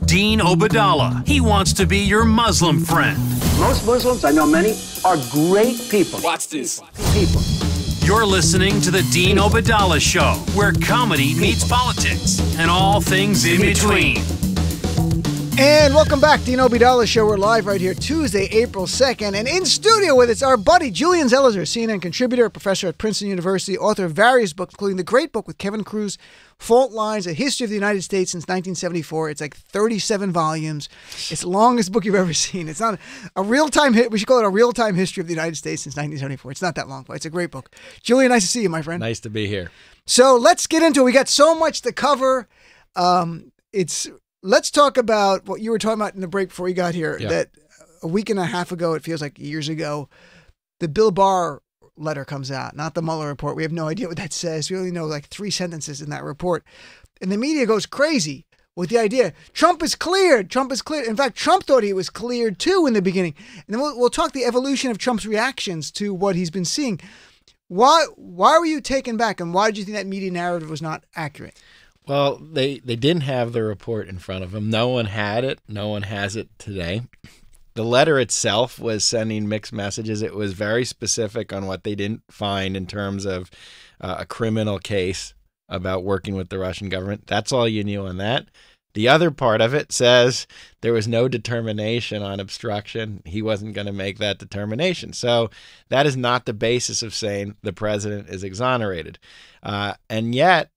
Dean Obeidallah. He wants to be your Muslim friend. Most Muslims, I know many, are great people. Watch this. People. You're listening to the Dean Obeidallah Show, where comedy meets politics and all things in between. And welcome back, Dean Obeidallah Show. We're live right here Tuesday, April 2nd. And in studio with us, our buddy Julian Zelizer, CNN contributor, professor at Princeton University, author of various books, including the great book with Kevin Cruz, Fault Lines, A History of the United States since 1974. It's like 37 volumes. It's the longest book you've ever seen. It's not a real-time hit. We should call it a real-time history of the United States since 1974. It's not that long, but it's a great book. Julian, nice to see you, my friend. Nice to be here. So let's get into it. We got so much to cover. Let's talk about what you were talking about in the break before we got here, that a week and a half ago, it feels like years ago, the Bill Barr letter comes out, not the Mueller report. We have no idea what that says. We only know like 3 sentences in that report. And the media goes crazy with the idea, Trump is cleared. Trump is cleared. In fact, Trump thought he was cleared too in the beginning. And then we'll talk the evolution of Trump's reactions to what he's been seeing. Why were you taken back, and why did you think that media narrative was not accurate? Well, they didn't have the report in front of them. No one had it. No one has it today. The letter itself was sending mixed messages. It was very specific on what they didn't find in terms of a criminal case about working with the Russian government. That's all you knew on that. The other part of it says there was no determination on obstruction. He wasn't going to make that determination. So that is not the basis of saying the president is exonerated. And yet,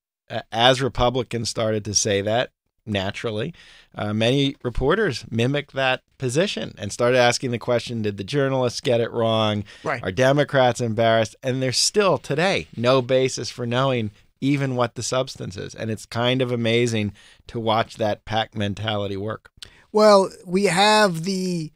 as Republicans started to say that, naturally, many reporters mimicked that position and started asking the question, did the journalists get it wrong? Right. Are Democrats embarrassed? And there's still today no basis for knowing even what the substance is. And it's kind of amazing to watch that pack mentality work. Well, we have the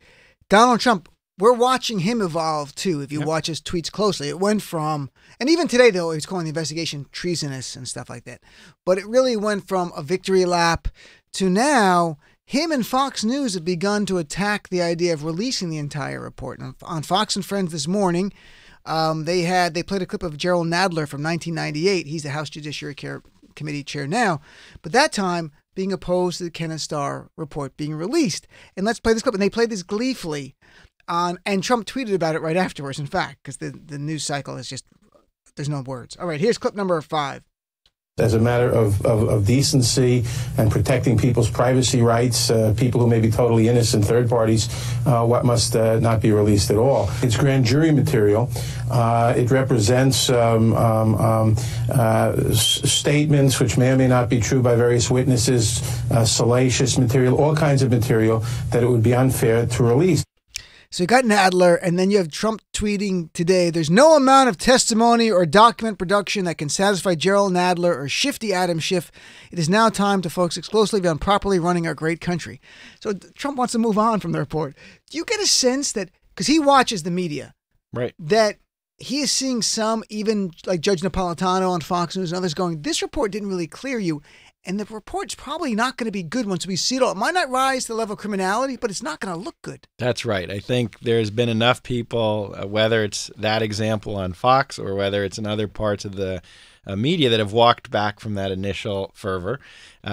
Donald Trump. We're watching him evolve, too, if you watch his tweets closely. It went from, and even today, though, he's calling the investigation treasonous and stuff like that. But it really went from a victory lap to now, him and Fox News have begun to attack the idea of releasing the entire report. And on Fox and Friends this morning, they played a clip of Gerald Nadler from 1998. He's the House Judiciary Committee chair now. But that time, being opposed to the Kenneth Starr report being released. And let's play this clip. And they played this gleefully. And Trump tweeted about it right afterwards, in fact, because the news cycle is just, there's no words. All right, here's clip number 5. As a matter of decency and protecting people's privacy rights, people who may be totally innocent, third parties, what must not be released at all. It's grand jury material. It represents statements which may or may not be true by various witnesses, salacious material, all kinds of material that it would be unfair to release. So you got Nadler, and then you have Trump tweeting today, there's no amount of testimony or document production that can satisfy Gerald Nadler or shifty Adam Schiff. It is now time to focus exclusively on properly running our great country. So Trump wants to move on from the report. Do you get a sense that, because he watches the media, right, that he is seeing some, even like Judge Napolitano on Fox News and others going, this report didn't really clear you. And the report's probably not going to be good once we see it all. It might not rise to the level of criminality, but it's not going to look good. That's right. I think there's been enough people, whether it's that example on Fox or whether it's in other parts of the media, that have walked back from that initial fervor.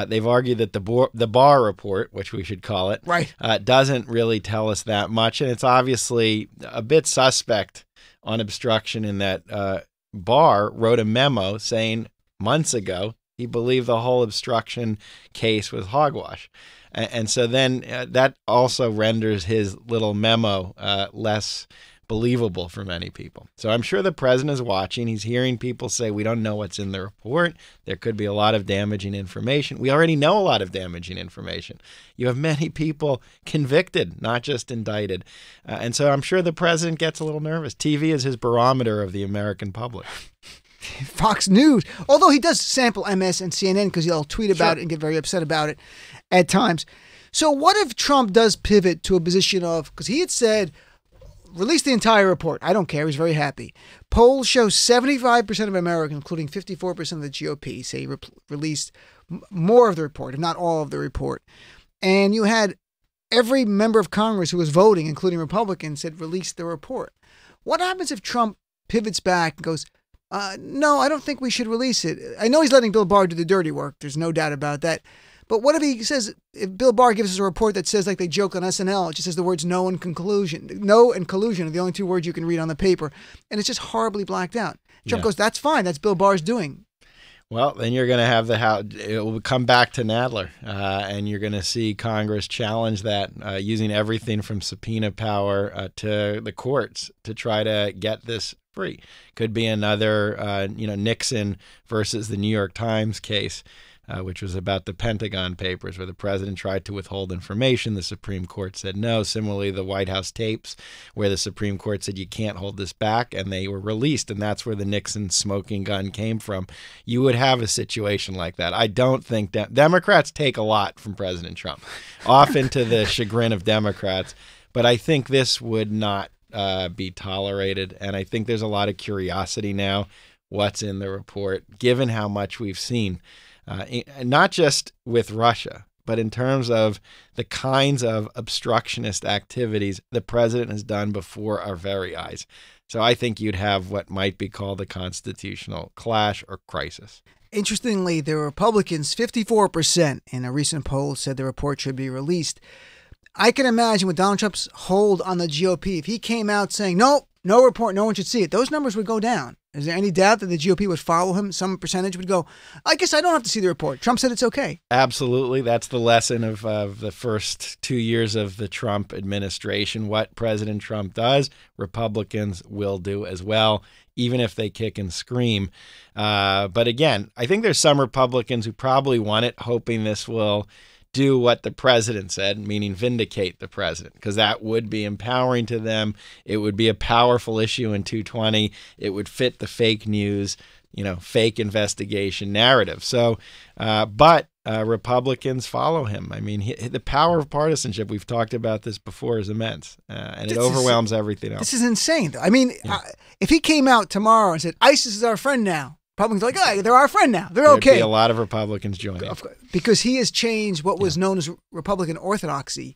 They've argued that the Barr report, which we should call it, right, doesn't really tell us that much. And it's obviously a bit suspect on obstruction in that Barr wrote a memo saying months ago he believed the whole obstruction case was hogwash. And so then that also renders his little memo less believable for many people. So I'm sure the president is watching. He's hearing people say, we don't know what's in the report. There could be a lot of damaging information. We already know a lot of damaging information. You have many people convicted, not just indicted. And so I'm sure the president gets a little nervous. TV is his barometer of the American public. Fox News, although he does sample MS and CNN because he'll tweet about it and get very upset about it at times. So what if Trump does pivot to a position of, because he had said, release the entire report. I don't care. He's very happy. Polls show 75% of Americans, including 54% of the GOP, say released more of the report, if not all of the report. And you had every member of Congress who was voting, including Republicans, said release the report. What happens if Trump pivots back and goes, no, I don't think we should release it. I know he's letting Bill Barr do the dirty work. There's no doubt about that. But what if he says, if Bill Barr gives us a report that says, like they joke on SNL, it just says the words no and collusion. No and collusion are the only two words you can read on the paper. And it's just horribly blacked out. Trump goes, that's fine. That's Bill Barr's doing. Well, then you're going to have the House. It will come back to Nadler, and you're going to see Congress challenge that using everything from subpoena power to the courts to try to get this free. Could be another, Nixon versus the New York Times case, which was about the Pentagon Papers, where the president tried to withhold information. The Supreme Court said no. Similarly, the White House tapes, where the Supreme Court said you can't hold this back, and they were released, and that's where the Nixon smoking gun came from. You would have a situation like that. I don't think Democrats take a lot from President Trump, often to the chagrin of Democrats, but I think this would not be tolerated, and I think there's a lot of curiosity now what's in the report, given how much we've seen. Not just with Russia, but in terms of the kinds of obstructionist activities the president has done before our very eyes. So I think you'd have what might be called a constitutional clash or crisis. Interestingly, the Republicans, 54% in a recent poll, said the report should be released. I can imagine with Donald Trump's hold on the GOP, if he came out saying, no report, no one should see it, those numbers would go down. Is there any doubt that the GOP would follow him? Some percentage would go, I guess I don't have to see the report. Trump said it's okay. Absolutely. That's the lesson of the first 2 years of the Trump administration. What President Trump does, Republicans will do as well, even if they kick and scream. But again, I think there's some Republicans who probably want it, hoping this will do what the president said, meaning vindicate the president, because that would be empowering to them. It would be a powerful issue in 220. It would fit the fake news, fake investigation narrative. So, but Republicans follow him. I mean, the power of partisanship, we've talked about this before, is immense, and it overwhelms everything else. This is insane, though. I mean, if he came out tomorrow and said, ISIS is our friend now, Republicans are like, oh, they're our friend now. They're okay. There'd be a lot of Republicans joining. Because he has changed what was known as Republican orthodoxy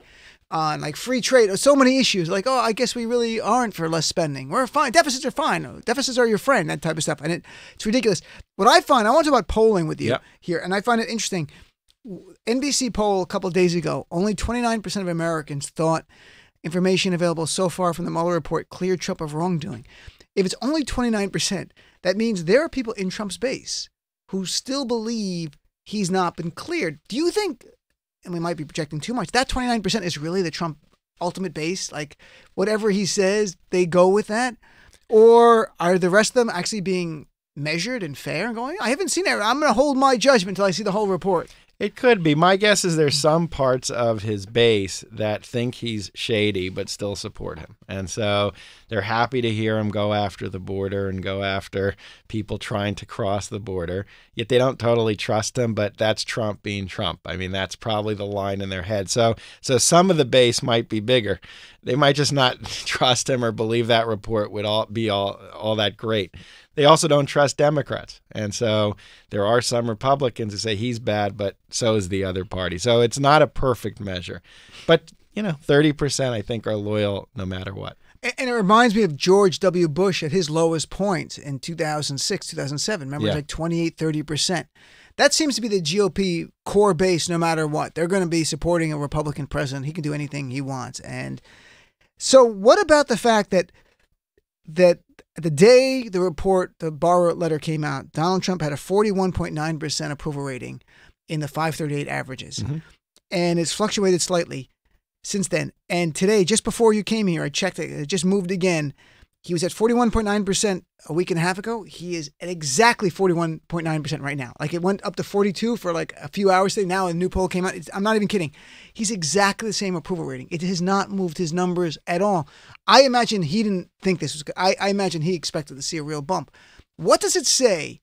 on like free trade or so many issues. Like, oh, I guess we really aren't for less spending. We're fine. Deficits are fine. Deficits are your friend, that type of stuff. And it's ridiculous. What I find, I want to talk about polling with you here, and I find it interesting. NBC poll a couple of days ago, only 29% of Americans thought information available so far from the Mueller report cleared Trump of wrongdoing. If it's only 29%, that means there are people in Trump's base who still believe he's not been cleared. Do you think, and we might be projecting too much, that 29% is really the Trump ultimate base? Like whatever he says, they go with that? Or are the rest of them actually being measured and fair and going, I haven't seen it. I'm going to hold my judgment until I see the whole report? It could be. My guess is there's some parts of his base that think he's shady but still support him. And so they're happy to hear him go after the border and go after people trying to cross the border. Yet they don't totally trust him, but that's Trump being Trump. I mean, that's probably the line in their head. So some of the base might be bigger. They might just not trust him or believe that report would be all that great. They also don't trust Democrats. And so there are some Republicans who say he's bad, but so is the other party. So it's not a perfect measure. But, 30% I think are loyal no matter what. And it reminds me of George W. Bush at his lowest point in 2006, 2007. Remember, it was like 28, 30%. That seems to be the GOP core base no matter what. They're going to be supporting a Republican president. He can do anything he wants. And so what about the fact that the day the Barr letter came out, Donald Trump had a 41.9% approval rating in the 538 averages. Mm-hmm. And it's fluctuated slightly since then. And today, just before you came here, I checked it. It just moved again. He was at 41.9% a week and a half ago. He is at exactly 41.9% right now. Like it went up to 42 for like a few hours today. Now a new poll came out. I'm not even kidding. He's exactly the same approval rating. It has not moved his numbers at all. I imagine he didn't think this was good. I imagine he expected to see a real bump. What does it say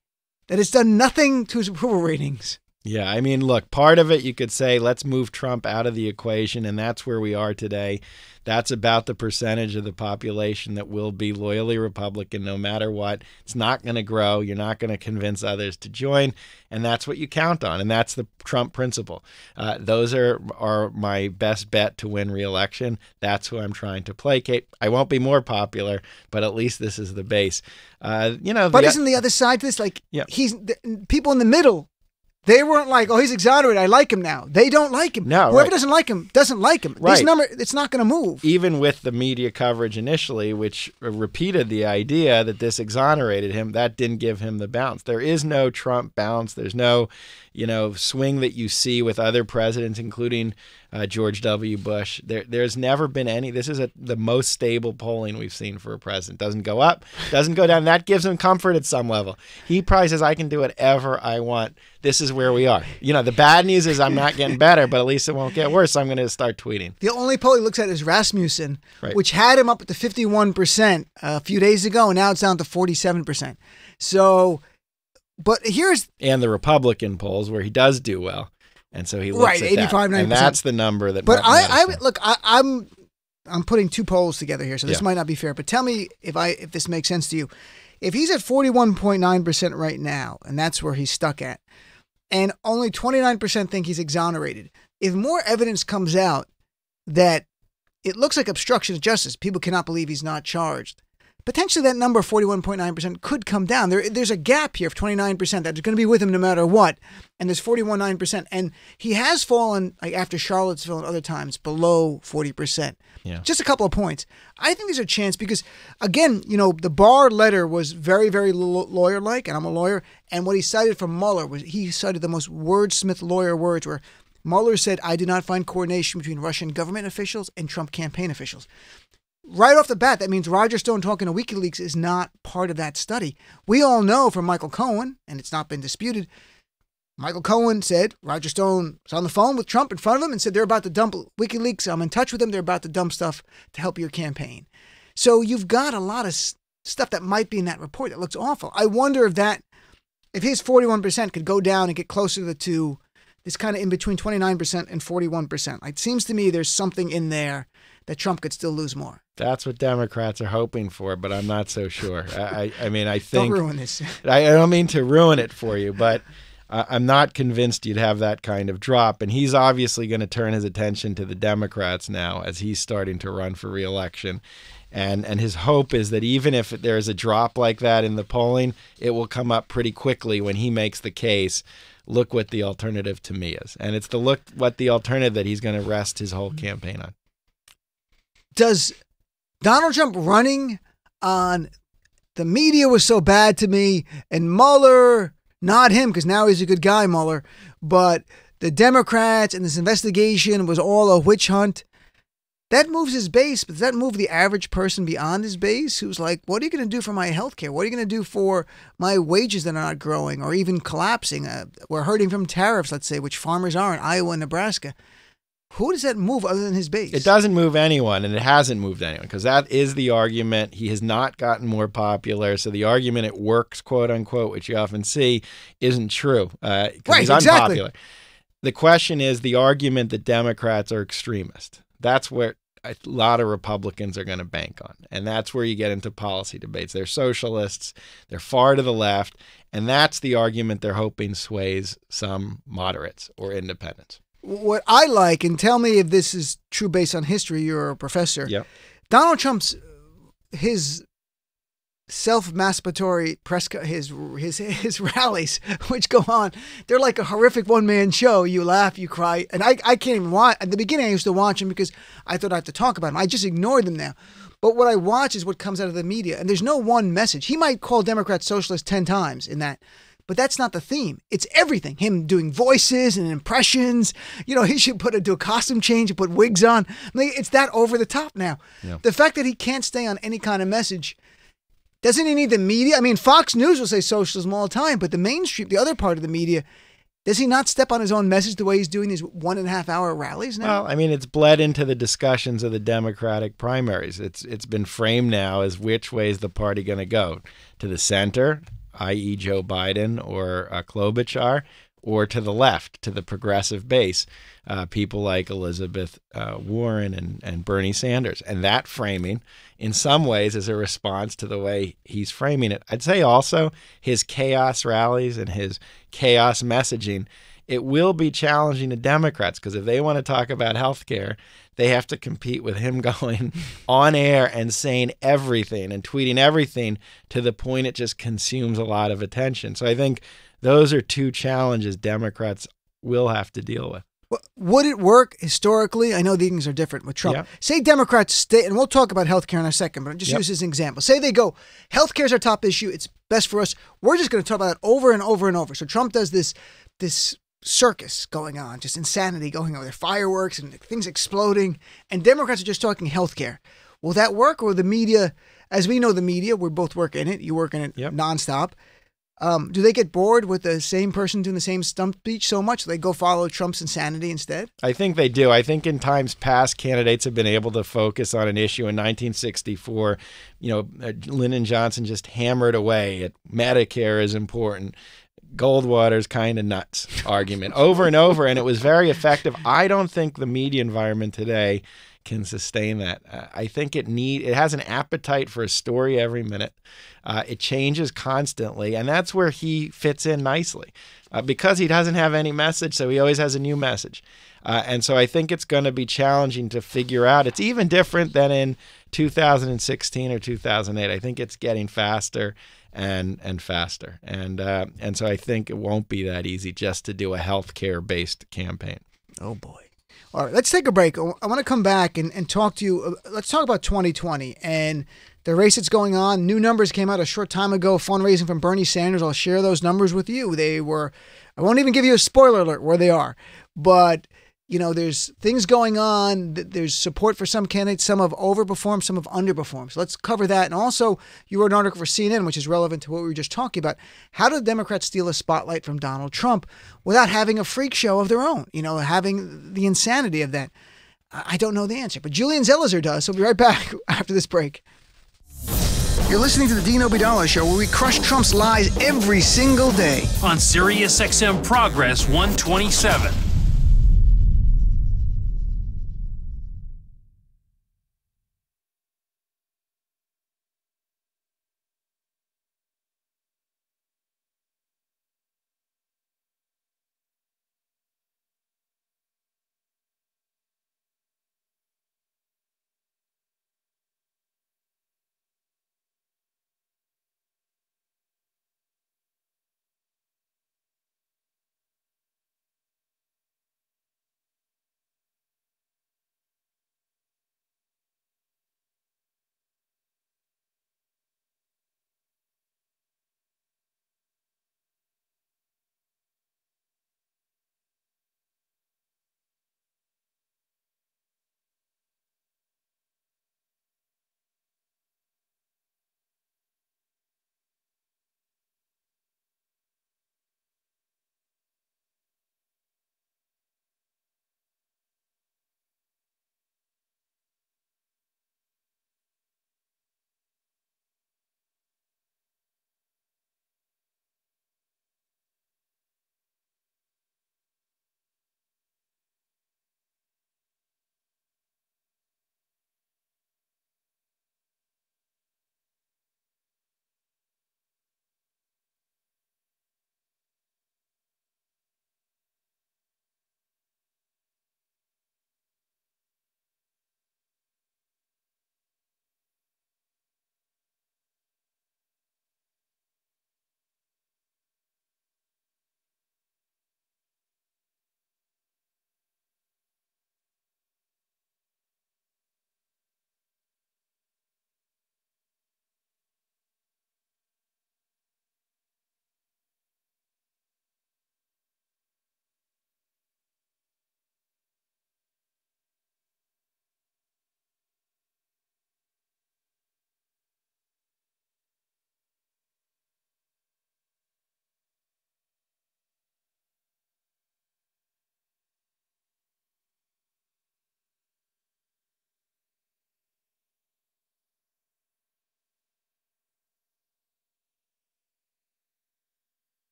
that it's done nothing to his approval ratings? Yeah, I mean, look, part of it you could say, let's move Trump out of the equation, and that's where we are today. That's about the percentage of the population that will be loyally Republican no matter what. It's not going to grow. You're not going to convince others to join, and that's what you count on, and that's the Trump principle. Those are my best bet to win re-election. That's who I'm trying to placate. I won't be more popular, but at least this is the base. But isn't the other side to this, like, people in the middle They weren't like, oh, he's exonerated, I like him now. They don't like him. No, Whoever right. doesn't like him doesn't like him. Right. These numbers, it's not going to move. Even with the media coverage initially, which repeated the idea that this exonerated him, that didn't give him the bounce. There is no Trump bounce. There's no, swing that you see with other presidents, including George W. Bush. There's never been any. This is the most stable polling we've seen for a president. Doesn't go up, doesn't go down. That gives him comfort at some level. He probably says, I can do whatever I want. This is where we are. The bad news is I'm not getting better, but at least it won't get worse. So I'm going to start tweeting. The only poll he looks at is Rasmussen, Right. which had him up at the 51% a few days ago, and now it's down to 47%. So, but here's... And the Republican polls where he does do well. And so he looks right, at 85, that. 90%. And that's the number that... But matters. I'm putting two polls together here, so this might not be fair. But tell me if this makes sense to you. If he's at 41.9% right now, and that's where he's stuck at, and only 29% think he's exonerated, if more evidence comes out that it looks like obstruction of justice, people cannot believe he's not charged, potentially that number, 41.9%, could come down. There's a gap here of 29% that's going to be with him no matter what, and there's 41.9%. And he has fallen, like after Charlottesville and other times, below 40%. Yeah. Just a couple of points. I think there's a chance because, again, the Barr letter was very, very lawyer-like, and I'm a lawyer, and what he cited from Mueller was he cited the most wordsmith lawyer words where Mueller said, I did not find coordination between Russian government officials and Trump campaign officials. Right off the bat, that means Roger Stone talking to WikiLeaks is not part of that study. We all know from Michael Cohen, and it's not been disputed, Michael Cohen said Roger Stone was on the phone with Trump in front of him and said they're about to dump WikiLeaks. I'm in touch with them. They're about to dump stuff to help your campaign. So you've got a lot of stuff that might be in that report that looks awful. I wonder if his 41% could go down and get closer to this kind of in between 29% and 41%. It seems to me there's something in there that Trump could still lose more. That's what Democrats are hoping for, but I'm not so sure. I think... Don't ruin this. I don't mean to ruin it for you, but I'm not convinced you'd have that kind of drop. And he's obviously going to turn his attention to the Democrats now as he's starting to run for re-election. And his hope is that even if there's a drop like that in the polling, it will come up pretty quickly when he makes the case, look what the alternative to me is. And it's what the alternative that he's going to rest his whole campaign on. Does Donald Trump running on the media was so bad to me and Mueller, not him because now he's a good guy, Mueller, but the Democrats and this investigation was all a witch hunt, that moves his base, but does that move the average person beyond his base who's like, what are you going to do for my health care? What are you going to do for my wages that are not growing or even collapsing? We're hurting from tariffs, let's say, which farmers are in Iowa and Nebraska. Who does that move other than his base? It doesn't move anyone, and it hasn't moved anyone, because that is the argument. He has not gotten more popular, so the argument it works, quote unquote, which you often see, isn't true. Right, he's unpopular. Exactly. The question is the argument that Democrats are extremist. That's where a lot of Republicans are going to bank on, and that's where you get into policy debates. They're socialists, they're far to the left, and that's the argument they're hoping sways some moderates or independents. What I like, and tell me if this is true based on history, you're a professor. Yep. Donald Trump's, his self-masturbatory press, his rallies, which go on, they're like a horrific one-man show. You laugh, you cry, and I can't even watch. At the beginning, I used to watch them because I thought I had to talk about them. I just ignored them now. But what I watch is what comes out of the media, and there's no one message. He might call Democrats socialists 10 times in that. But that's not the theme. It's everything. Him doing voices and impressions. He should do a costume change and put wigs on. It's that over the top now. Yeah. The fact that he can't stay on any kind of message, doesn't he need the media? I mean, Fox News will say socialism all the time, but the mainstream, the other part of the media, does he not step on his own message the way he's doing these 1.5 hour rallies now? Well, I mean, it's bled into the discussions of the Democratic primaries. It's been framed now as which way is the party going to go? To the center, i.e. Joe Biden or Klobuchar, or to the left, to the progressive base, people like Elizabeth Warren and Bernie Sanders. And that framing, in some ways, is a response to the way he's framing it. I'd say also his chaos rallies and his chaos messaging, it will be challenging to Democrats, because if they want to talk about health care, they have to compete with him going on air and saying everything and tweeting everything to the point it just consumes a lot of attention. So I think Those are two challenges Democrats will have to deal with. Would it work historically? I know things are different with Trump. Yeah. Say Democrats stay, and we'll talk about healthcare in a second, but I'll just Yep. use this as an example. Say they go, healthcare is our top issue. It's best for us. We're just going to talk about it over and over and over. So Trump does this circus going on, just insanity going on. There are fireworks and things exploding, and Democrats are just talking healthcare. Will that work? Or the media, as we know the media, we both work in it. You work in it Yep. nonstop. Do they get bored with the same person doing the same stump speech so much they go follow Trump's insanity instead? I think they do. I think in times past, candidates have been able to focus on an issue. In 1964, Lyndon Johnson just hammered away at Medicare is important. Goldwater's kind of nuts argument over and over, and it was very effective. I don't think the media environment today can sustain that. I think it has an appetite for a story every minute. It changes constantly, and that's where he fits in nicely because he doesn't have any message, so he always has a new message. And so I think it's going to be challenging to figure out. It's even different than in 2016 or 2008. I think it's getting faster and faster. And so I think it won't be that easy just to do a healthcare-based campaign. Oh, boy. All right, let's take a break. I want to come back and talk to you. Let's talk about 2020 and the race that's going on. New numbers came out a short time ago, fundraising from Bernie Sanders. I'll share those numbers with you. I won't even give you a spoiler alert where they are, but there's things going on. There's support for some candidates. Some have overperformed, some have underperformed. So let's cover that. And also, you wrote an article for CNN, which is relevant to what we were just talking about. How do the Democrats steal a spotlight from Donald Trump without having a freak show of their own? Having the insanity of that. I don't know the answer, but Julian Zelizer does. So we'll be right back after this break. You're listening to the Dean Obeidallah Show, where we crush Trump's lies every single day. On SiriusXM Progress 127.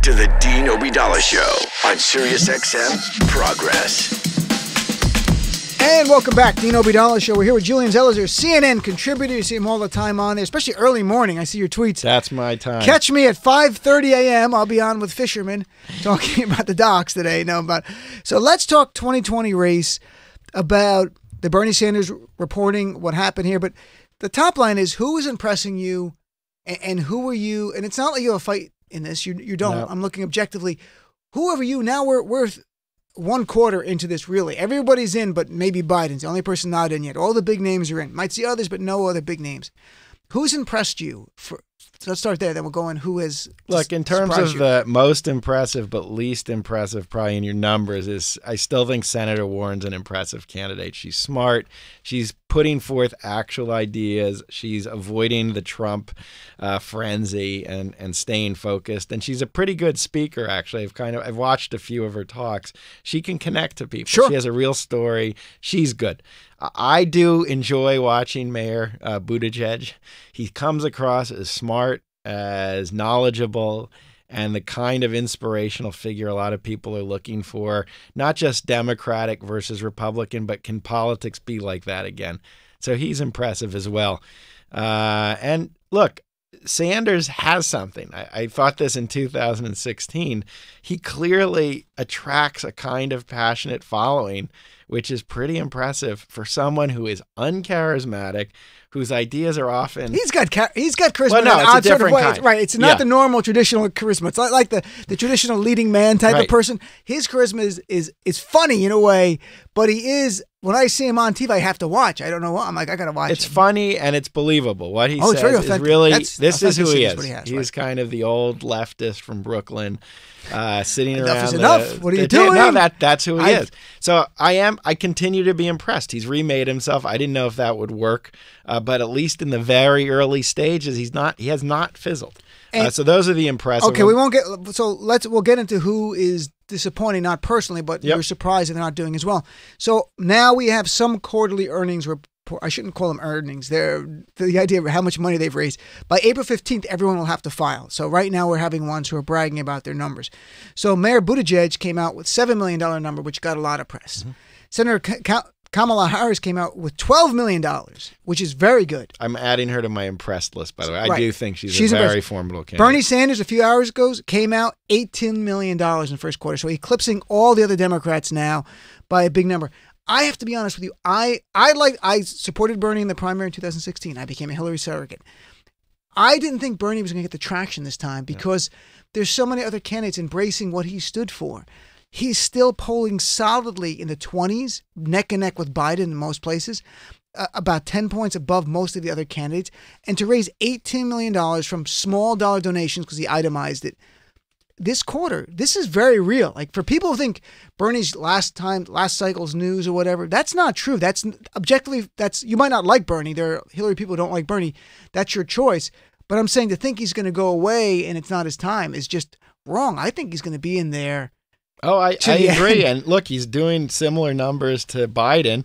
to the Dean Obeidallah Show on SiriusXM Progress. And welcome back, Dean Obeidallah Show. We're here with Julian Zelizer, CNN contributor. You see him all the time on there, especially early morning. I see your tweets. That's my time. Catch me at 5:30 a.m. I'll be on with Fisherman talking about the docks today. So let's talk 2020 race, about the Bernie Sanders reporting what happened here. But the top line is, who is impressing you and who are you? And it's not like you have a fight in this. You don't. No. I'm looking objectively. Whoever you, now we're one quarter into this, really. Everybody's in, but maybe Biden's the only person not in yet. All the big names are in. Might see others, but no other big names. Who's impressed you? So let's start there. Then we'll go in who has. Look, in terms of the most impressive but least impressive, probably in your numbers, is I still think Senator Warren's an impressive candidate. She's smart. She's putting forth actual ideas. She's avoiding the Trump frenzy and staying focused. And she's a pretty good speaker, actually. I've watched a few of her talks. She can connect to people. Sure. She has a real story. She's good. I do enjoy watching Mayor Buttigieg. He comes across as smart, as knowledgeable, and the kind of inspirational figure a lot of people are looking for. Not just Democratic versus Republican, but can politics be like that again? So he's impressive as well. And look, Sanders has something. I thought this in 2016. He clearly attracts a kind of passionate following, which is pretty impressive for someone who is uncharismatic, whose ideas are often... He's got charisma. Well, no, in it's a different sort of way. kind. Right. It's not the normal traditional charisma. It's not like the traditional leading man type of person. His charisma is funny in a way, but he is... When I see him on TV, I have to watch. I don't know what. I'm like, I got to watch. It's funny and it's believable. What he it's very says is really... This is who he is. He's kind of the old leftist from Brooklyn, sitting enough around... Is enough. What are you doing? No, that's who he is. So I continue to be impressed. He's remade himself. I didn't know if that would work, but at least in the very early stages, he has not fizzled. So those are the impressive. Okay, we won't get. So we'll get into who is disappointing, not personally, but you're surprised that they're not doing as well. So now we have some quarterly earnings report. I shouldn't call them earnings. They're the idea of how much money they've raised. By April 15th, everyone will have to file. So right now we're having ones who are bragging about their numbers. So Mayor Buttigieg came out with $7 million number, which got a lot of press. Mm-hmm. Senator Kamala Harris came out with $12 million, which is very good. I'm adding her to my impressed list, by the way. I do think she's a very formidable candidate. Bernie Sanders, a few hours ago, came out $18 million in the first quarter. So eclipsing all the other Democrats now by a big number. I have to be honest with you. I supported Bernie in the primary in 2016. I became a Hillary surrogate. I didn't think Bernie was going to get the traction this time because there's so many other candidates embracing what he stood for. He's still polling solidly in the 20s, neck and neck with Biden in most places, about 10 points above most of the other candidates. And to raise $18 million from small dollar donations, because he itemized it, this quarter, this is very real. Like, for people who think Bernie's last cycle's news or whatever, that's not true. That's objectively, you might not like Bernie. There are Hillary people who don't like Bernie. That's your choice. But I'm saying to think he's going to go away and it's not his time is just wrong. I think he's going to be in there. Oh, I agree. And look, he's doing similar numbers to Biden,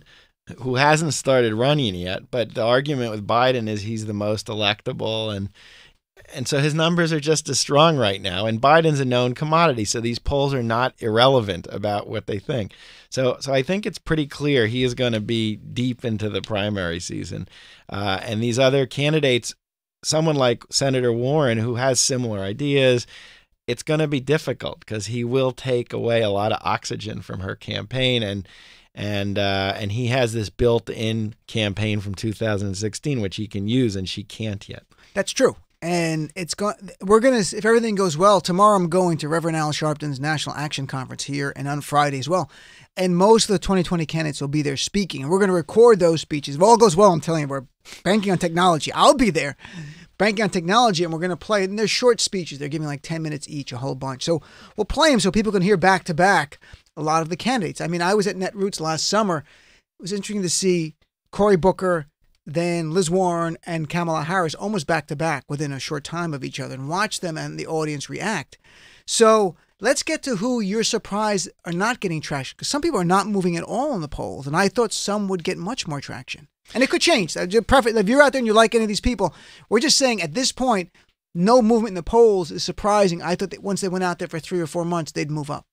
who hasn't started running yet. But the argument with Biden is he's the most electable. And so his numbers are just as strong right now. And Biden's a known commodity. So these polls are not irrelevant about what they think. So I think it's pretty clear he is going to be deep into the primary season. And these other candidates, someone like Senator Warren, who has similar ideas, it's going to be difficult because he will take away a lot of oxygen from her campaign, and he has this built-in campaign from 2016 which he can use, and she can't yet. That's true, and we're gonna, if everything goes well, tomorrow I'm going to Reverend Al Sharpton's National Action Conference here, and on Friday as well. And most of the 2020 candidates will be there speaking, and we're going to record those speeches. If all goes well, I'm telling you, we're banking on technology. I'll be there. Banking on technology, and we're going to play it. And they're short speeches. They're giving like 10 minutes each, a whole bunch. So we'll play them so people can hear back to back a lot of the candidates. I mean, I was at Netroots last summer. It was interesting to see Cory Booker, then Liz Warren, and Kamala Harris almost back to back within a short time of each other, and watch them and the audience react. So let's get to who you're surprised are not getting traction, because some people are not moving at all in the polls, and I thought some would get much more traction. And it could change. If you're out there and you like any of these people, we're just saying at this point, no movement in the polls is surprising. I thought that once they went out there for 3 or 4 months, they'd move up.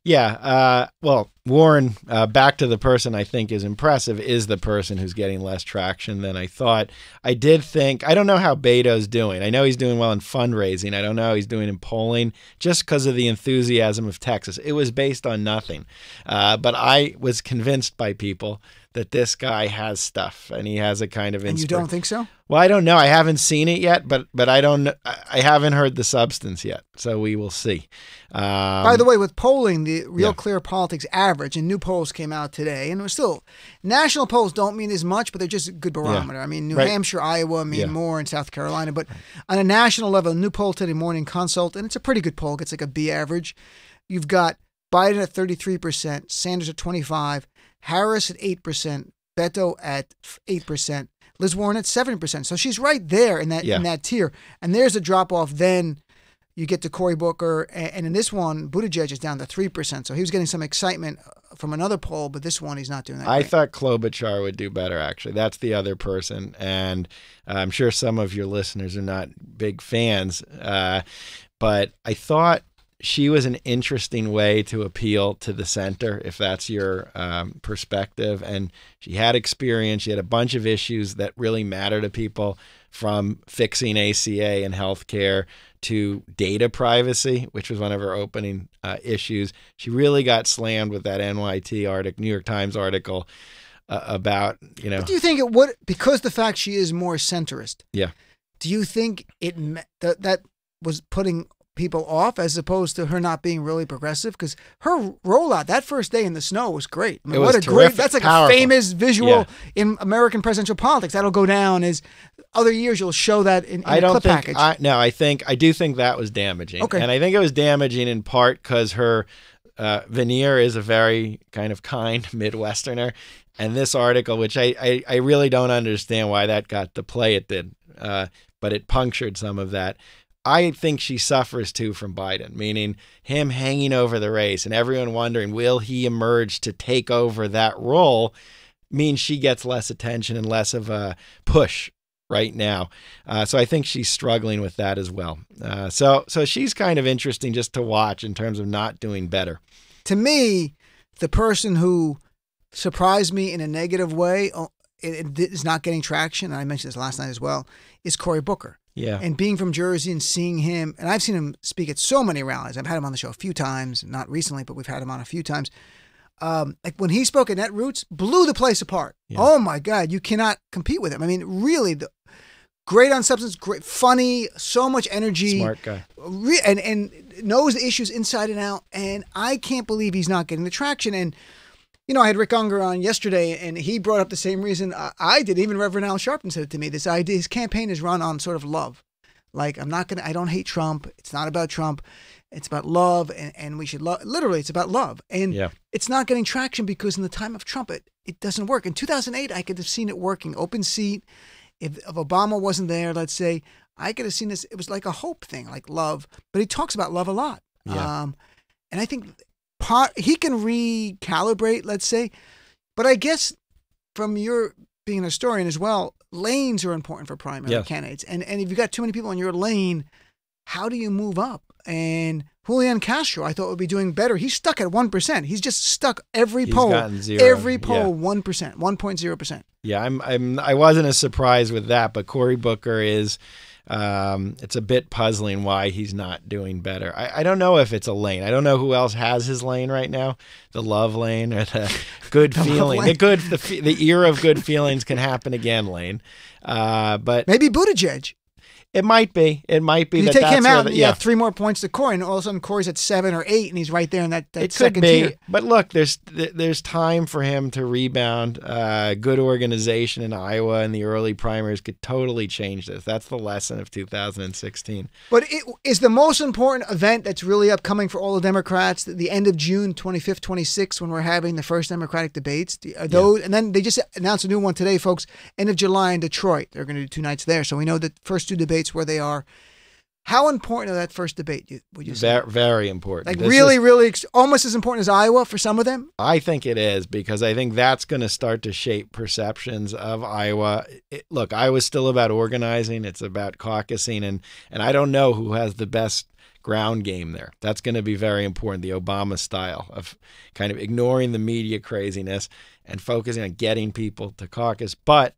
Yeah. Well, Warren, back to the person I think is impressive, is the person who's getting less traction than I thought. I did think, I don't know how Beto's doing. I know he's doing well in fundraising. I don't know how he's doing in polling just because of the enthusiasm of Texas. It was based on nothing. But I was convinced by people that this guy has stuff and he has a kind of And you don't think so? Well, I don't know. I haven't seen it yet, but I haven't heard the substance yet. So we will see. By the way, with polling, the Real Clear Politics average, and new polls came out today, and it was still, national polls don't mean as much, but they're just a good barometer. I mean, New Hampshire, Iowa mean more, and South Carolina. But on a national level, a new poll today morning, Consult, and it's a pretty good poll. It's like a B average. You've got Biden at 33%, Sanders at 25%, Harris at 8%, Beto at 8%, Liz Warren at 7%. So she's right there in that tier. And there's a drop off. Then you get to Cory Booker, and in this one, Buttigieg is down to 3%. So he was getting some excitement from another poll, but this one he's not doing that. I thought Klobuchar would do better, actually. That's the other person, and I'm sure some of your listeners are not big fans, but I thought she was an interesting way to appeal to the center, if that's your perspective. And she had experience. She had a bunch of issues that really matter to people, from fixing ACA and healthcare to data privacy, which was one of her opening issues. She really got slammed with that NYT article, New York Times article about, But do you think it would, because the fact she is more centrist? Yeah. Do you think that was putting people off as opposed to her not being really progressive? Because her rollout that first day in the snow was great. I mean, what a terrific, that's like powerful, a famous visual in American presidential politics. That'll go down as other years. You'll show that in a clip package. I do think that was damaging. Okay. And I think it was damaging in part because her veneer is a very kind of kind Midwesterner. And this article, which I really don't understand why that got the play it did, but it punctured some of that. I think she suffers too from Biden, meaning him hanging over the race and everyone wondering, will he emerge to take over that role, means she gets less attention and less of a push right now. So I think she's struggling with that as well. So she's kind of interesting just to watch in terms of not doing better. To me, the person who surprised me in a negative way, it is not getting traction, and I mentioned this last night as well, is Cory Booker. Yeah. And being from Jersey and seeing him, and I've seen him speak at so many rallies. I've had him on the show a few times, not recently, but we've had him on a few times. Like when he spoke at Netroots, blew the place apart. Yeah. Oh my God, you cannot compete with him. I mean, really, great on substance, great, funny, so much energy. Smart guy. And knows the issues inside and out. And I can't believe he's not getting the traction. And I had Rick Unger on yesterday, and he brought up the same reason I did. Even Reverend Al Sharpton said it to me. This idea, his campaign is run on sort of love. Like, I don't hate Trump. It's not about Trump. It's about love, and we should love. Literally, it's about love. And it's not getting traction because in the time of Trump, it doesn't work. In 2008, I could have seen it working. Open seat. If Obama wasn't there, let's say, I could have seen this. It was like a hope thing, like love. But he talks about love a lot. Yeah. And I think he can recalibrate, let's say. But I guess from your being an historian as well, lanes are important for primary candidates. And if you've got too many people in your lane, how do you move up? And Julian Castro, I thought, would be doing better. He's stuck at 1%. He's just stuck every poll. Every poll, 1%, 1.0%. Yeah, I wasn't as surprised with that, but Cory Booker is. It's a bit puzzling why he's not doing better. I don't know if it's a lane. I don't know who else has his lane right now. The love lane or the good feeling. The era of good feelings can happen again lane. But maybe Buttigieg. It might be. You take him out, you have 3 more points to Cory, and all of a sudden Cory's at 7 or 8, and he's right there in that second tier. But look, there's time for him to rebound. Good organization in Iowa in the early primaries could totally change this. That's the lesson of 2016. But it is the most important event that's really upcoming for all the Democrats, the end of June, 25th, 26th, when we're having the first Democratic debates. And then they just announced a new one today, folks, end of July in Detroit. They're going to do 2 nights there. So we know the first 2 debates where they are How important is that first debate, would you say? Very, very important. Like This really, is- really, almost as important as Iowa for some of them? I think it is, because I think that's going to start to shape perceptions of Iowa. Look, Iowa's still about organizing. It's about caucusing, and I don't know who has the best ground game there. That's going to be very important, the Obama style of kind of ignoring the media craziness and focusing on getting people to caucus. But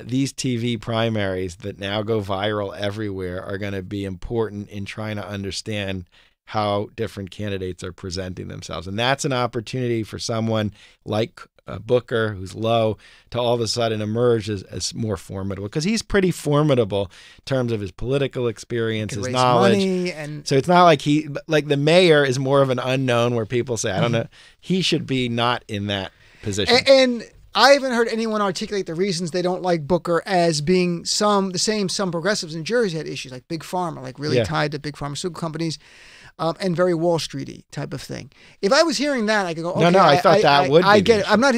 these TV primaries that now go viral everywhere are going to be important in trying to understand how different candidates are presenting themselves. And that's an opportunity for someone like Booker, who's low, to all of a sudden emerge as more formidable, because he's pretty formidable in terms of his political experience, his knowledge. So it's not like the mayor is more of an unknown where people say, I don't know. He should be not in that position. And I haven't heard anyone articulate the reasons they don't like Booker as being the same some progressives in Jersey had issues like Big Pharma, like really tied to big pharmaceutical companies, and very Wall Streety type of thing. If I was hearing that, I could go, okay, no, I thought that would be. I get it. I'm not.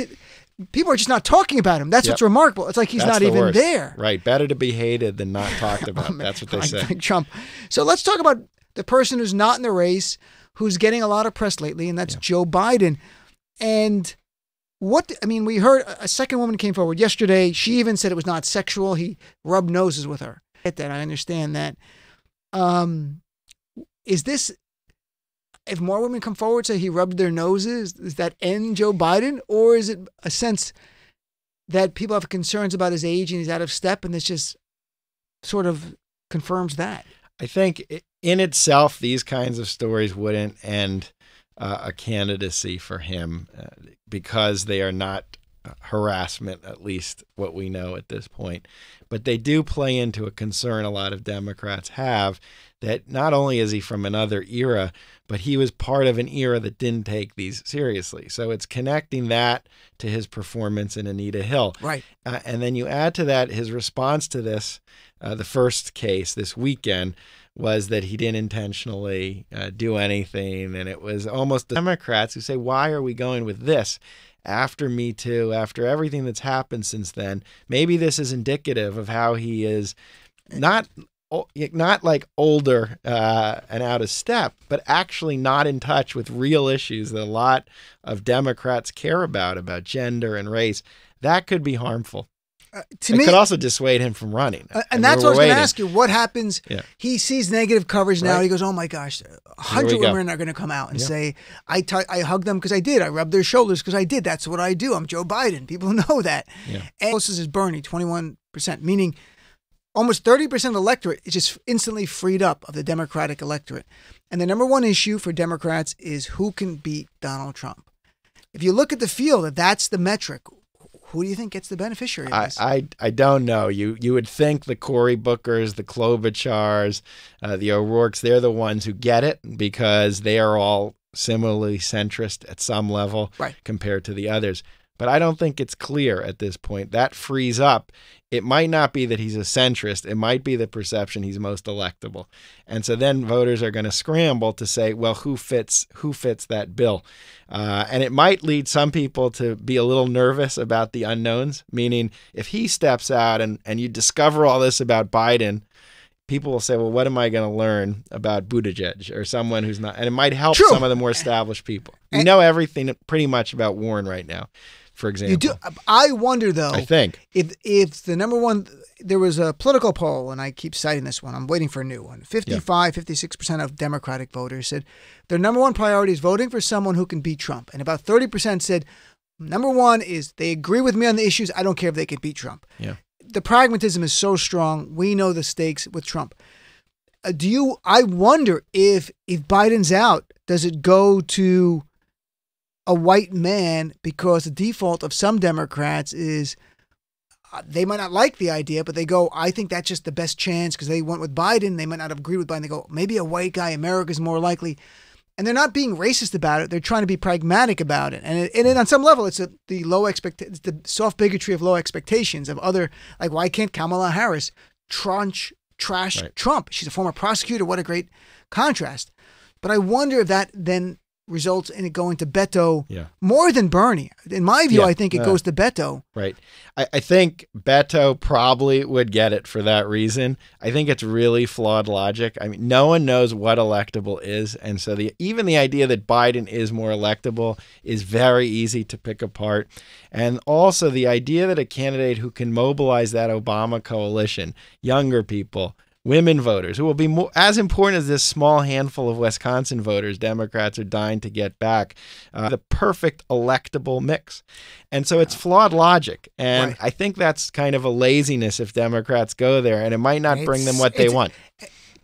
People are just not talking about him. That's what's remarkable. It's like he's not even there. Right. Better to be hated than not talked about. That's what they say. Like Trump. So let's talk about the person who's not in the race, who's getting a lot of press lately, and that's Joe Biden. And we heard a second woman came forward yesterday. She even said it was not sexual. He rubbed noses with her. I get that. I understand that. Is this, if more women come forward say he rubbed their noses, does that end Joe Biden? Or is it a sense that people have concerns about his age and he's out of step, and this just sort of confirms that? I think in itself, these kinds of stories wouldn't end a candidacy for him because they are not harassment, at least what we know at this point. But they do play into a concern a lot of Democrats have, that not only is he from another era, but he was part of an era that didn't take these seriously. So it's connecting that to his performance in Anita Hill. Right. And then you add to that his response to this, the first case this weekend, was that he didn't intentionally do anything. And it was almost the Democrats who say, why are we going with this? After Me Too, after everything that's happened since then, maybe this is indicative of how he is not like older and out of step, but actually not in touch with real issues that a lot of Democrats care about gender and race. That could be harmful. It could also dissuade him from running. And that's what I was going to ask you. What happens? Yeah. He sees negative coverage now. Right. He goes, oh, my gosh, 100 women are going to come out and say, I hugged them because I did. I rubbed their shoulders because I did. That's what I do. I'm Joe Biden. People know that. Yeah. And closest is Bernie, 21%, meaning almost 30% of the electorate is just instantly freed up of the Democratic electorate. And the number one issue for Democrats is who can beat Donald Trump. If you look at the field, if that's the metric, who do you think gets the beneficiary of this? I don't know. You would think the Cory Bookers, the Klobuchars, the O'Rourkes, they're the ones who get it because they are all similarly centrist at some level compared to the others. But I don't think it's clear at this point. That frees up. It might not be that he's a centrist. It might be the perception he's most electable. And so then voters are going to scramble to say, well, who fits that bill? And it might lead some people to be a little nervous about the unknowns, meaning if he steps out and you discover all this about Biden, people will say, well, what am I going to learn about Buttigieg or someone who's not? And it might help some of the more established people. We know everything pretty much about Warren right now, for example. You do. I wonder, though, I think if the number one, there was a political poll, and I keep citing this one. I'm waiting for a new one. 56% of Democratic voters said their number one priority is voting for someone who can beat Trump. And about 30% said number one is they agree with me on the issues. I don't care if they can beat Trump. Yeah. The pragmatism is so strong. We know the stakes with Trump. I wonder if Biden's out, does it go to a white man, because the default of some Democrats is they might not like the idea, but they go, I think that's just the best chance because they went with Biden. They might not have agreed with Biden. They go, maybe a white guy, America's more likely. And they're not being racist about it. They're trying to be pragmatic about it. And on some level, it's the soft bigotry of low expectations of other, like, why can't Kamala Harris trash Trump? She's a former prosecutor. What a great contrast. But I wonder if that then results in it going to Beto Yeah. more than Bernie. In my view, Yeah. I think it goes to Beto. Right. I think Beto probably would get it for that reason. I think it's really flawed logic. I mean, no one knows what electable is. And so even the idea that Biden is more electable is very easy to pick apart. And also the idea that a candidate who can mobilize that Obama coalition, younger people, women voters, who will be as important as this small handful of Wisconsin voters Democrats are dying to get back, the perfect electable mix. And so it's flawed logic. And Right. I think that's kind of a laziness if Democrats go there, and it might not bring them what they want.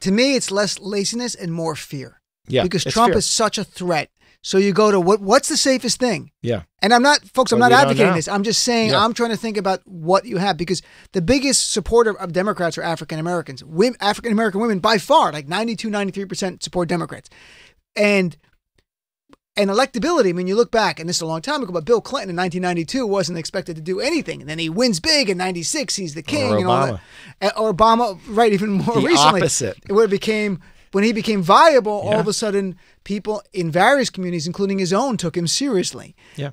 To me, it's less laziness and more fear. Yeah, Because it's Trump fear. is such a threat. So you go to what's the safest thing? Yeah. And I'm not, folks, I'm But not we don't advocating know. this. I'm just saying, Yeah. I'm trying to think about what you have, because the biggest supporter of Democrats are African Americans. African American women, by far, like 92, 93% support Democrats. And electability, I mean, you look back, and this is a long time ago, but Bill Clinton in 1992 wasn't expected to do anything. And then he wins big in 96. He's the king. Or and all that. Or Obama, right, even more The recently. opposite. When he became viable, all Yeah. of a sudden, people in various communities, including his own, took him seriously. Yeah.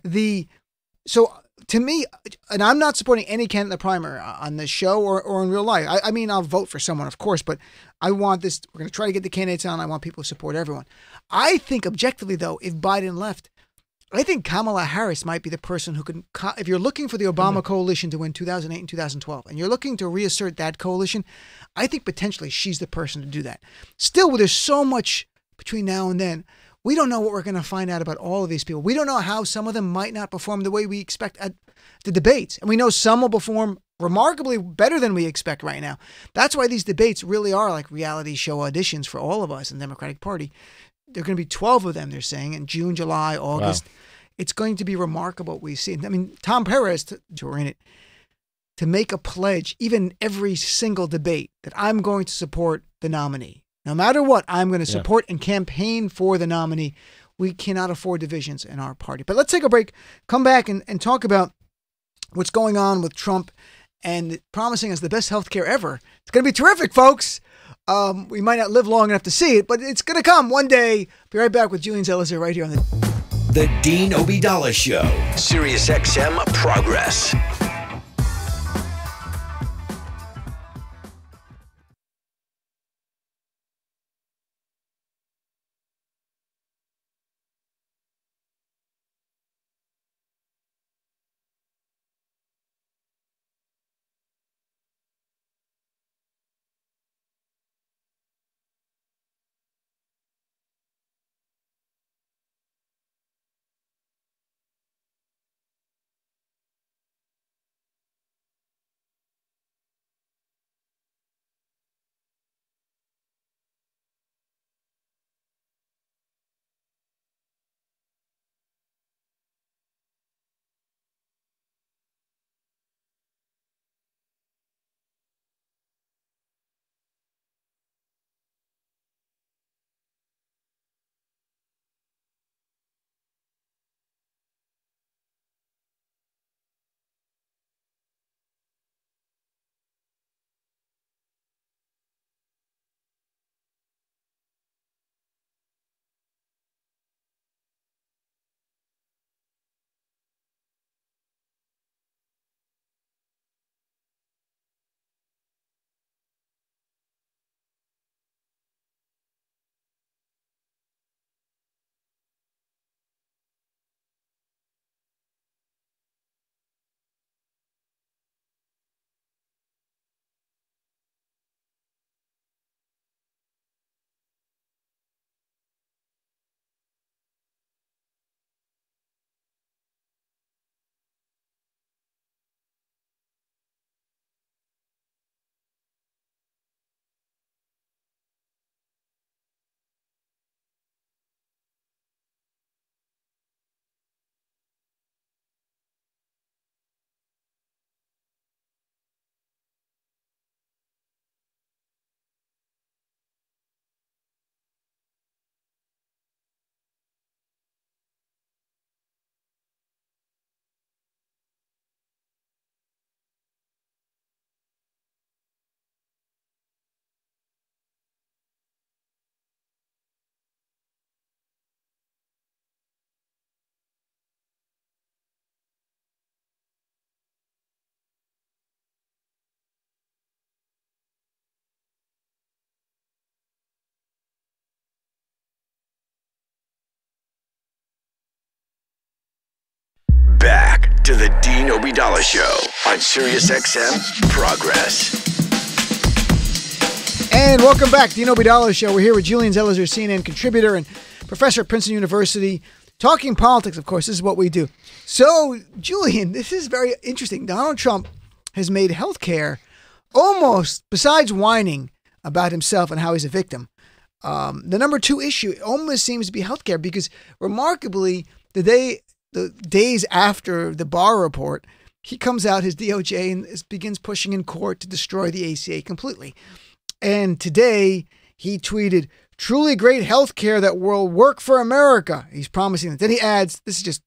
So to me, and I'm not supporting any candidate in the primary on this show or in real life. I mean, I'll vote for someone, of course, but I want this. We're going to try to get the candidates on. I want people to support everyone. I think objectively, though, if Biden left, I think Kamala Harris might be the person who can, if you're looking for the Obama coalition to win 2008 and 2012, and you're looking to reassert that coalition, I think potentially she's the person to do that. Still, there's so much between now and then. We don't know what we're going to find out about all of these people. We don't know how some of them might not perform the way we expect at the debates. And we know some will perform remarkably better than we expect right now. That's why these debates really are like reality show auditions for all of us in the Democratic Party. There are going to be 12 of them, they're saying, in June, July, August. Wow. It's going to be remarkable what we see. I mean, Tom Perez, who are in it, to make a pledge, even every single debate, that I'm going to support the nominee. No matter what, I'm going to support and campaign for the nominee. We cannot afford divisions in our party. But let's take a break, come back and talk about what's going on with Trump and promising us the best healthcare ever. It's going to be terrific, folks. We might not live long enough to see it, but it's going to come one day. Be right back with Julian Zelizer right here on The Dean Obeidallah Show. Sirius XM Progress. to the Dean Obeidallah Show on SiriusXM Progress. And welcome back to the Dean Obeidallah Show. We're here with Julian Zelizer, CNN contributor and professor at Princeton University, talking politics, of course. This is what we do. So, Julian, this is very interesting. Donald Trump has made healthcare almost, besides whining about himself and how he's a victim, the number 2 issue almost seems to be healthcare, because remarkably, the days after the Barr report, he comes out, his DOJ, and begins pushing in court to destroy the ACA completely. And today he tweeted, "Truly great healthcare that will work for America." He's promising that. Then he adds, this is just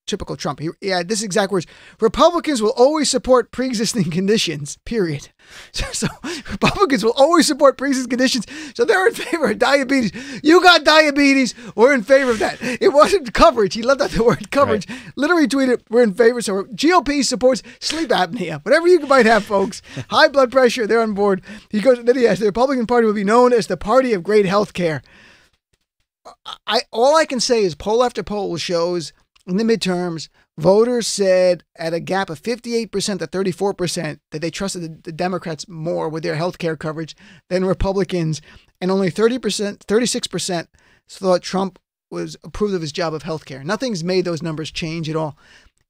typical Trump. He had this exact words: "Republicans will always support pre-existing conditions, period." So Republicans will always support pre-existing conditions. So they're in favor of diabetes. You got diabetes, we're in favor of that. It wasn't coverage. He left out the word coverage. Right. Literally tweeted, "We're in favor." So GOP supports sleep apnea. Whatever you might have, folks. High blood pressure, they're on board. He goes, then he has, "The Republican Party will be known as the party of great health care." All I can say is poll after poll shows in the midterms, voters said at a gap of 58% to 34% that they trusted the Democrats more with their health care coverage than Republicans. And only 36% thought Trump was approved of his job of health care. Nothing's made those numbers change at all.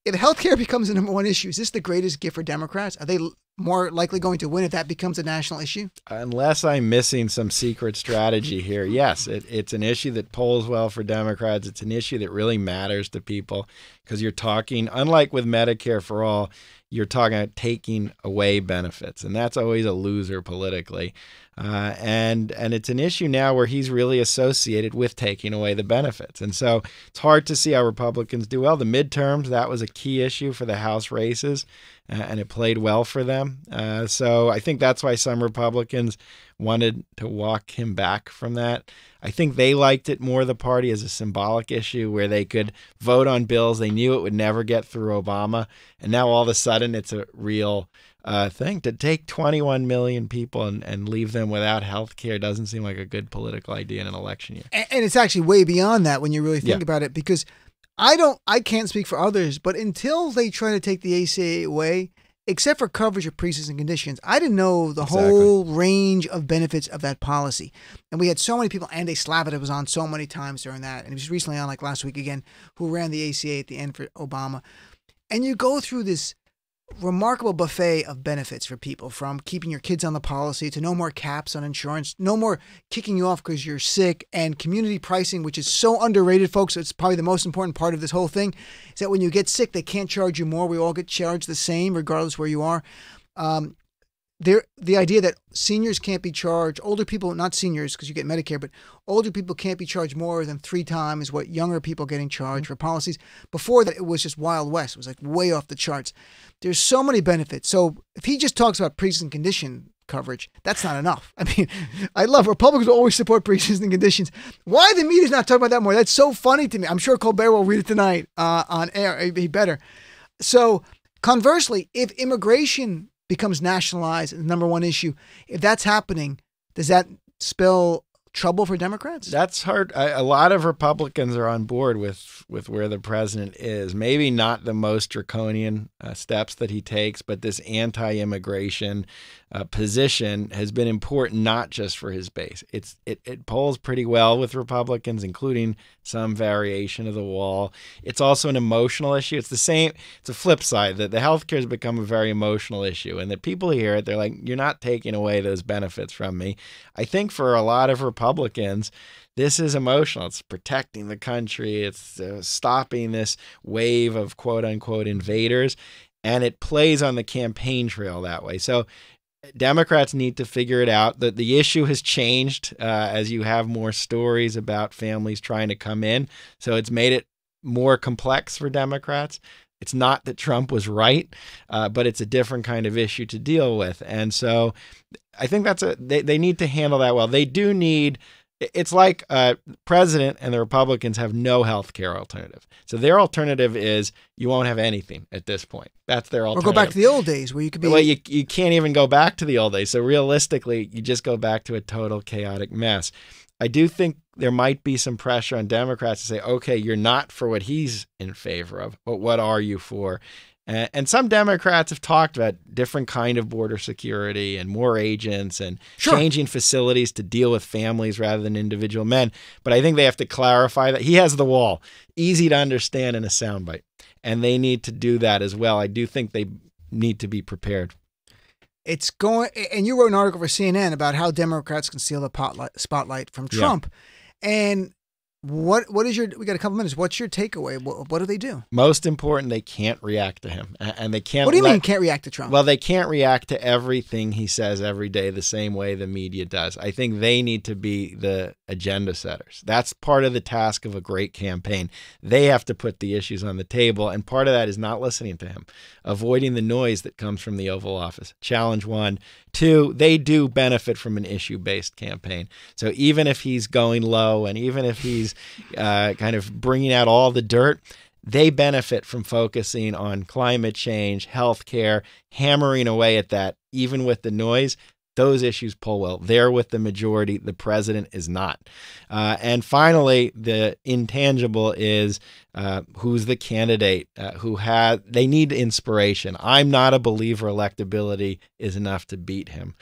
If health care becomes the number 1 issue, is this the greatest gift for Democrats? Are they more likely going to win if that becomes a national issue? Unless I'm missing some secret strategy here, yes, it's an issue that polls well for Democrats. It's an issue that really matters to people, because you're talking, unlike with Medicare for All, you're talking about taking away benefits, and that's always a loser politically. And it's an issue now where he's really associated with taking away the benefits. And so it's hard to see how Republicans do well. The midterms, that was a key issue for the House races, and it played well for them. So I think that's why some Republicans wanted to walk him back from that. I think they liked it more, the party, as a symbolic issue where they could vote on bills they knew it would never get through Obama. And now all of a sudden it's a real thing. To take 21 million people and leave them without health care doesn't seem like a good political idea in an election year. And it's actually way beyond that when you really think about it, because I can't speak for others, but until they try to take the ACA away, except for coverage of pre-existing conditions, I didn't know the whole range of benefits of that policy. And we had so many people, Andy Slavitt was on so many times during that, and he was recently on, like last week again, who ran the ACA at the end for Obama. And you go through this remarkable buffet of benefits for people, from keeping your kids on the policy to no more caps on insurance, no more kicking you off because you're sick, and community pricing, which is so underrated, folks. It's probably the most important part of this whole thing, is that when you get sick, they can't charge you more. We all get charged the same, regardless where you are. The idea that seniors can't be charged, older people, not seniors because you get Medicare, but older people can't be charged more than 3 times what younger people are getting charged for policies. Before that, it was just Wild West. It was like way off the charts. There's so many benefits. So if he just talks about pre-existing condition coverage, that's not enough. I mean, I love Republicans will always support pre-existing conditions. Why the media's not talking about that more? That's so funny to me. I'm sure Colbert will read it tonight on air. He better. So conversely, if immigration becomes nationalized and the number 1 issue, if that's happening, does that spell trouble for Democrats? That's hard. A lot of Republicans are on board with where the president is. Maybe not the most draconian steps that he takes, but this anti-immigration position has been important not just for his base. It polls pretty well with Republicans, including some variation of the wall. It's also an emotional issue. It's the same. It's a flip side that the healthcare has become a very emotional issue, and that people hear it, they're like, "You're not taking away those benefits from me." I think for a lot of Republicans, this is emotional. It's protecting the country. It's stopping this wave of quote unquote invaders, and it plays on the campaign trail that way. So Democrats need to figure it out. The issue has changed as you have more stories about families trying to come in. So it's made it more complex for Democrats. It's not that Trump was right, but it's a different kind of issue to deal with. And so I think they need to handle that well. They do need, it's like president and the Republicans have no health care alternative. So their alternative is you won't have anything at this point. That's their alternative. Or go back to the old days where you could be... Well, you can't even go back to the old days. So realistically, you just go back to a total chaotic mess. I do think there might be some pressure on Democrats to say, okay, you're not for what he's in favor of, but what are you for? And some Democrats have talked about different kind of border security and more agents and changing facilities to deal with families rather than individual men. But I think they have to clarify that he has the wall, easy to understand in a soundbite, and they need to do that as well. I do think they need to be prepared. It's going, and you wrote an article for CNN about how Democrats conceal the spotlight from Trump, and what is your? We got a couple minutes. What's your takeaway? What do they do? Most important, they can't react to him, and they can't. What do you mean can't react to Trump? Well, they can't react to everything he says every day the same way the media does. I think they need to be the agenda setters. That's part of the task of a great campaign. They have to put the issues on the table, and part of that is not listening to him, avoiding the noise that comes from the Oval Office. Challenge 1. 2, they do benefit from an issue-based campaign. So even if he's going low and even if he's kind of bringing out all the dirt, they benefit from focusing on climate change, healthcare, hammering away at that, even with the noise. Those issues pull well. They're with the majority. The president is not. And finally, the intangible is who's the candidate they need inspiration. I'm not a believer electability is enough to beat him.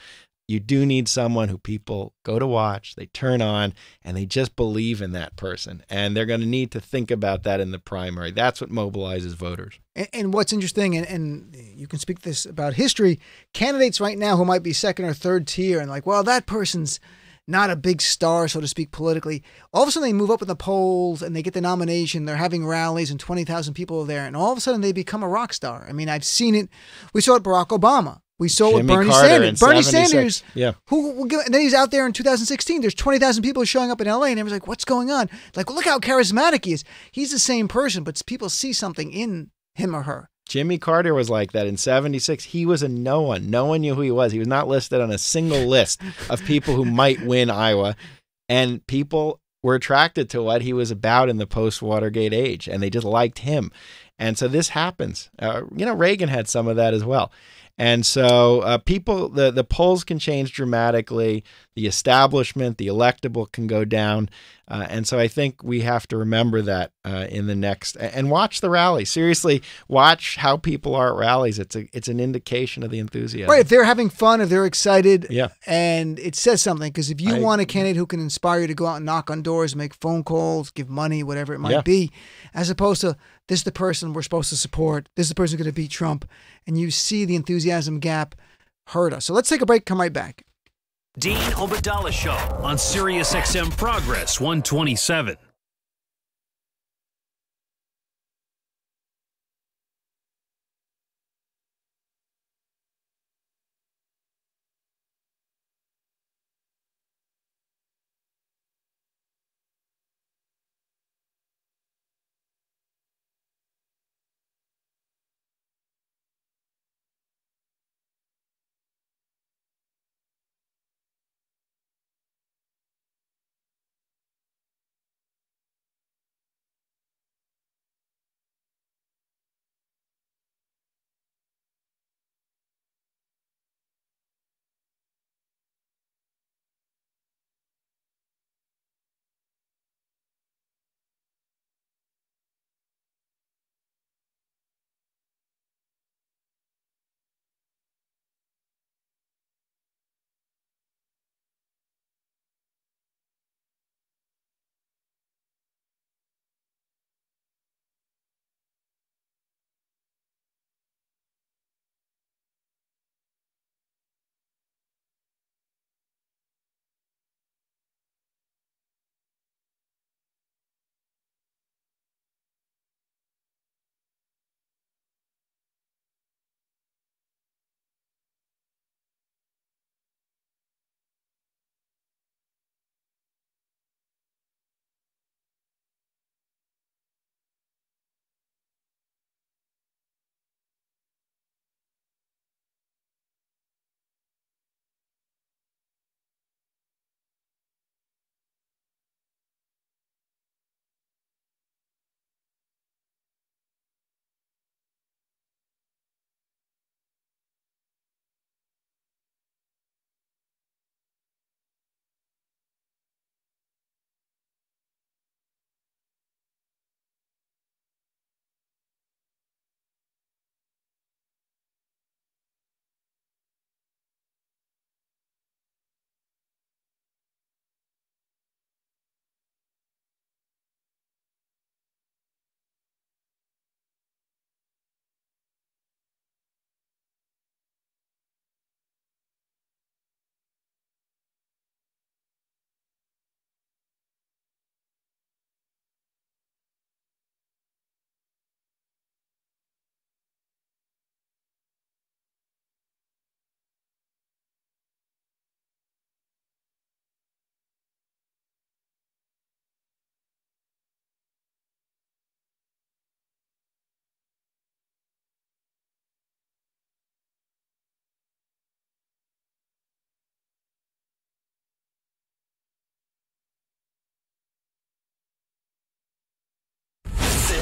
You do need someone who people go to watch, they turn on, and they just believe in that person. And they're going to need to think about that in the primary. That's what mobilizes voters. And what's interesting, and you can speak this about history, candidates right now who might be second or third tier and like, well, that person's not a big star, so to speak, politically. All of a sudden they move up in the polls and they get the nomination. They're having rallies and 20,000 people are there. And all of a sudden they become a rock star. I mean, I've seen it. We saw it with Barack Obama. We saw it with Bernie Sanders. Bernie Sanders, and then he's out there in 2016. There's 20,000 people showing up in LA, and everyone's like, what's going on? Like, look how charismatic he is. He's the same person, but people see something in him or her. Jimmy Carter was like that in 76. He was a no one. No one knew who he was. He was not listed on a single list of people who might win Iowa. And people were attracted to what he was about in the post-Watergate age, and they just liked him. And so this happens. Reagan had some of that as well. And so the polls can change dramatically. The establishment, the electable can go down. And so I think we have to remember that in the next, and watch the rally. Seriously, watch how people are at rallies. It's an indication of the enthusiasm. Right. If they're having fun, if they're excited, and it says something, because if you want a candidate who can inspire you to go out and knock on doors, make phone calls, give money, whatever it might be, as opposed to this is the person we're supposed to support, this is the person who's going to beat Trump, and you see the enthusiasm gap hurt us. So let's take a break, come right back. Dean Obadala Show on Sirius XM Progress 127.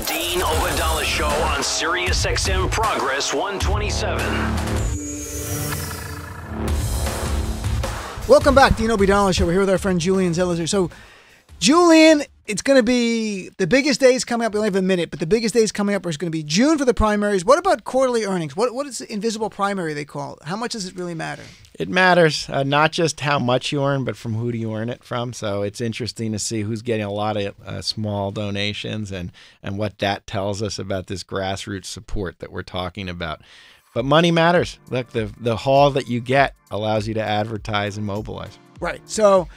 Dean Obadala Show on Sirius XM Progress 127. Welcome back, Dean Obadala Show. We're here with our friend Julian Zelizer. So, Julian, it's going to be the biggest days coming up. We only have a minute, but the biggest days coming up are going to be June for the primaries. What about quarterly earnings? What is the invisible primary they call it? How much does it really matter? It matters, not just how much you earn, but from who do you earn it from. So it's interesting to see who's getting a lot of small donations and what that tells us about this grassroots support that we're talking about. But money matters. Look, the haul that you get allows you to advertise and mobilize. Right. So,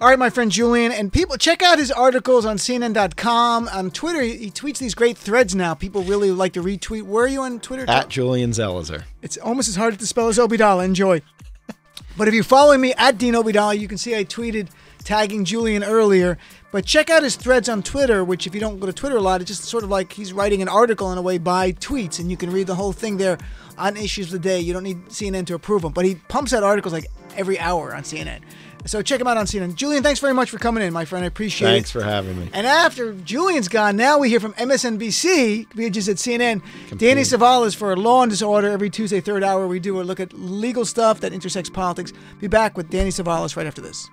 all right, my friend Julian, and people check out his articles on CNN.com. On Twitter, he tweets these great threads now. People really like to retweet. Where are you on Twitter? At Julian Zelizer. It's almost as hard to spell as Obadala. Enjoy. But if you follow me at Dean Obadala, you can see I tweeted tagging Julian earlier. But check out his threads on Twitter, which if you don't go to Twitter a lot, it's just sort of like he's writing an article in a way by tweets, and you can read the whole thing there on issues of the day. You don't need CNN to approve them, but he pumps out articles like every hour on CNN. So check him out on CNN. Julian, thanks very much for coming in, my friend. I appreciate it. Thanks for having me. And after Julian's gone, now we hear from MSNBC, we just at CNN, Danny Savalas for Law and Disorder. Every Tuesday, third hour, we do a look at legal stuff that intersects politics. Be back with Danny Savalas right after this.